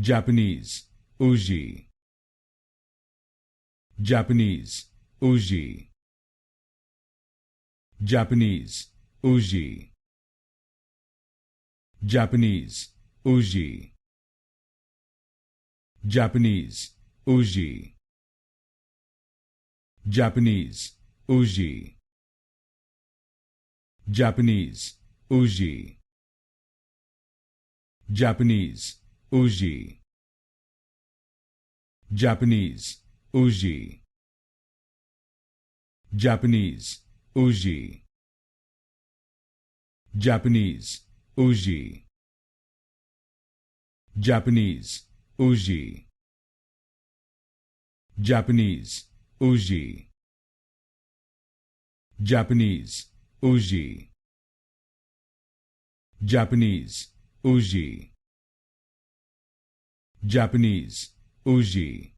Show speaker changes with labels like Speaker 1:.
Speaker 1: Japanese, Uji. Japanese, Uji. Japanese, Uji. Japanese, Uji. Japanese, Uji. Japanese, Uji. Japanese, Uji. Japanese, Uji. Japanese, Uji. Japanese, Uji. Japanese, Uji. Japanese, Uji. Japanese, Uji. Japanese, Uji. Japanese, Uji. Japanese, Uji.